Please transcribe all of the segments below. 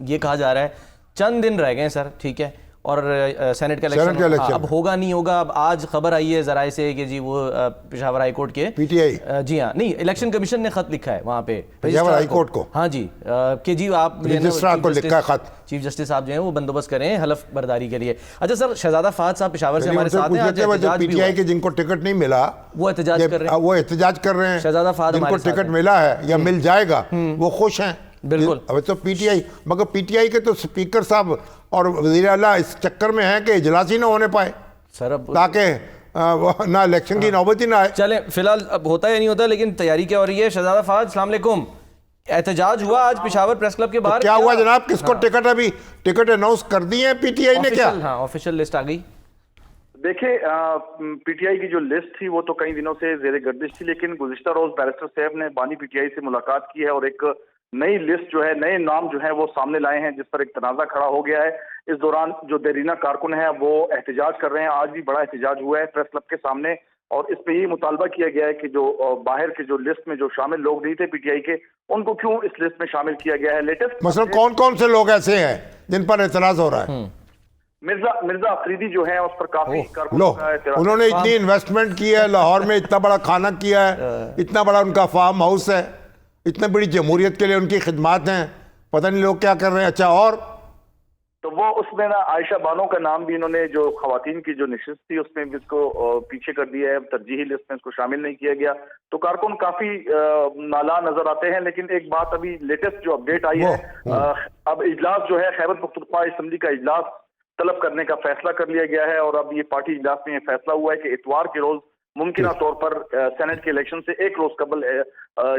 ये कहा जा रहा है चंद दिन रह गए सर, ठीक है, और सेनेट का इलेक्शन अब होगा नहीं होगा। अब आज खबर आई है जराए से कि जी वो पेशावर हाई कोर्ट के पीटीआई, जी हाँ, नहीं, इलेक्शन कमीशन ने खत लिखा है वहाँ पे पेशावर हाई कोर्ट को, हाँ जी, कि जी आप रजिस्ट्रार को लिखा है खत, चीफ जस्टिस साहब जो हैं वो बंदोबस्त करें हलफ बर्दारी के लिए। अच्छा सर, शहजादा फहद साहब पेशावर से हमारे साथ हैं, पीटीआई के जिनको टिकट नहीं मिला वो एहतजाज कर रहे हैं, वो एहतजाज कर रहे हैं। शहजादा फहद जिनको टिकट मिला है या मिल जाएगा वो खुश हैं, बिल्कुल। अब तो पीटीआई, मगर पीटीआई के तो स्पीकर साहब और वज़ीर आला इस चक्कर में हैं कि इजलास ही ना होने पाए सर, अब ताकि ना इलेक्शन की नौबत ही ना आए। चले फिलहाल अब होता है नहीं होता, लेकिन तैयारी क्या हो रही है। शहजादा फहद, अस्सलाम वालेकुम। एहतजाज हुआ आज पेशावर प्रेस क्लब के बाहर, क्या हुआ जनाब? किसको टिकट, अभी टिकट अनाउंस कर दी है पीटीआई ने क्या? हाँ, ऑफिशियल लिस्ट आ गई। देखिए, पीटीआई की जो लिस्ट थी वो तो कई दिनों से जेर गर्दिश थी, लेकिन गुज़िश्ता रोज बैरिस्टर साहब ने बानी पीटीआई से मुलाकात की है और एक नई लिस्ट जो है, नए नाम जो है वो सामने लाए हैं, जिस पर एक तनाज़ा खड़ा हो गया है। इस दौरान जो देरीना कारकुन है वो एहतजाज कर रहे हैं। आज भी बड़ा एहतजाज हुआ है प्रेस क्लब के सामने, और इस पे ये मुतालबा किया गया है कि जो बाहर के जो लिस्ट में जो शामिल लोग नहीं थे पीटीआई के, उनको क्यों इस लिस्ट में शामिल किया गया है। लेटेस्ट मतलब कौन कौन से लोग ऐसे हैं जिन पर एतराज हो रहा है? मिर्जा अफरीदी जो है उस पर काफी उन्होंने इतनी इन्वेस्टमेंट की है लाहौर में, इतना बड़ा खाना किया है, इतना बड़ा उनका फार्म हाउस है, इतनी बड़ी जमहूरियत के लिए उनकी खिदमत हैं, पता नहीं लोग क्या कर रहे हैं। अच्छा, और तो वो उसमें ना आयशा बानो का नाम भी इन्होंने, जो खवातीन की जो नशिस्त थी उसमें भी इसको पीछे कर दिया है, तरजीही लिस्ट में इसको शामिल नहीं किया गया। तो कारकुन काफी नाला नजर आते हैं। लेकिन एक बात अभी लेटेस्ट जो अपडेट आई है, अब इजलास जो है खैबर पख्तूनख्वा असेंबली का इजलास तलब करने का फैसला कर लिया गया है, और अब ये पार्टी इजलास में फैसला हुआ है कि इतवार के रोज मुमकिन तौर पर सेनेट के इलेक्शन से एक रोज कबल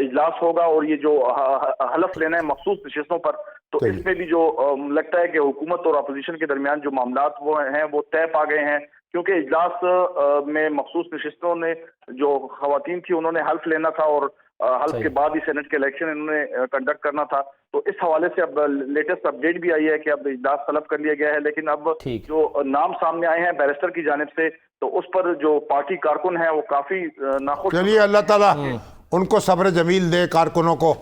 इजलास होगा, और ये जो हलफ लेना है मखसूस नशिस्तों पर, तो इसमें भी जो लगता है कि हुकूमत और अपोजिशन के दरमियान जो मामलात वो हैं वो तय पा गए हैं, क्योंकि इजलास में मखसूस नशिस्तों ने जो खवातीन थी उन्होंने हल्फ लेना था, और हल्फ के बाद ही सेनेट के इलेक्शन इन्होंने कंडक्ट करना था। तो इस हवाले से अब लेटेस्ट अपडेट भी आई है कि अब इजलास तलब कर लिया गया है। लेकिन अब जो नाम सामने आए हैं बैरिस्टर की जानिब से, तो उस पर जो पार्टी कारकुन है वो काफी नाखुश। चलिए, अल्लाह ताला उनको सब्र जमील दे कारकुनों को,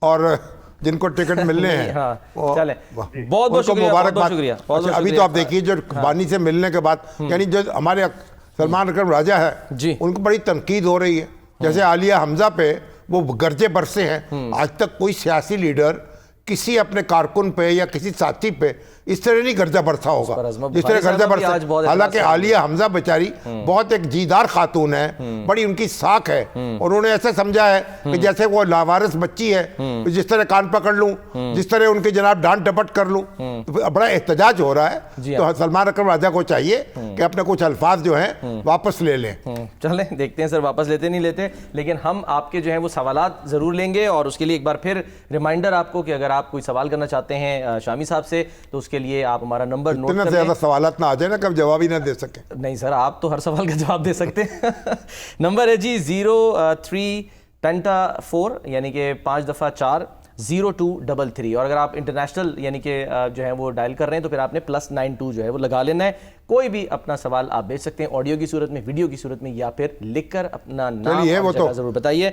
और जिनको टिकट मिलने हैं चले बहुत बहुत शुक्रिया। अभी तो आप देखिए जो बानी से मिलने के बाद, यानी जो हमारे सलमान अकरम राजा है जी, उनको बड़ी तनकीद हो रही है। जैसे आलिया हमजा पे वो गर्जे बरसे हैं, आज तक कोई सियासी लीडर किसी अपने कारकुन पे या किसी साथी पे इस तरह नहीं गर्जा बरसा होगा जिस तरह गर्जा बरसा। हालांकि आलिया हमजा बेचारी बहुत एक जीदार खातून है, बड़ी उनकी साख है, और उन्होंने ऐसा समझा है कि जैसे वो लावारिस बच्ची है, जिस तरह कान पकड़ लूं, जिस तरह उनके जनाब डांट डपट कर लूं, तो बड़ा एहतजाज हो रहा है। तो सलमान अकरम राजा को चाहिए कि अपने कुछ अल्फाज जो हैं वापस ले लें। चलें देखते हैं सर वापस लेते नहीं लेते, लेकिन हम आपके जो है वो सवालात जरूर लेंगे, और उसके लिए एक बार फिर रिमाइंडर आपको कि अगर आप कोई सवाल करना चाहते हैं शामी साहब से, तो उसके लिए आप हमारा नंबर नोट कर लें। ज्यादा सवालात ना आ जाए ना कब जवाब ही ना दे सके। नहीं सर, आप तो हर सवाल का जवाब दे सकते हैं। नंबर है जी 03 यानी कि 5 दफ़ा 4 0233, और अगर आप इंटरनेशनल यानी कि जो है वो डायल कर रहे हैं तो फिर आपने +92 जो है वो लगा लेना है। कोई भी अपना सवाल आप भेज सकते हैं, ऑडियो की सूरत में, वीडियो की सूरत में, या फिर लिखकर अपना नाम जरूर बताइए।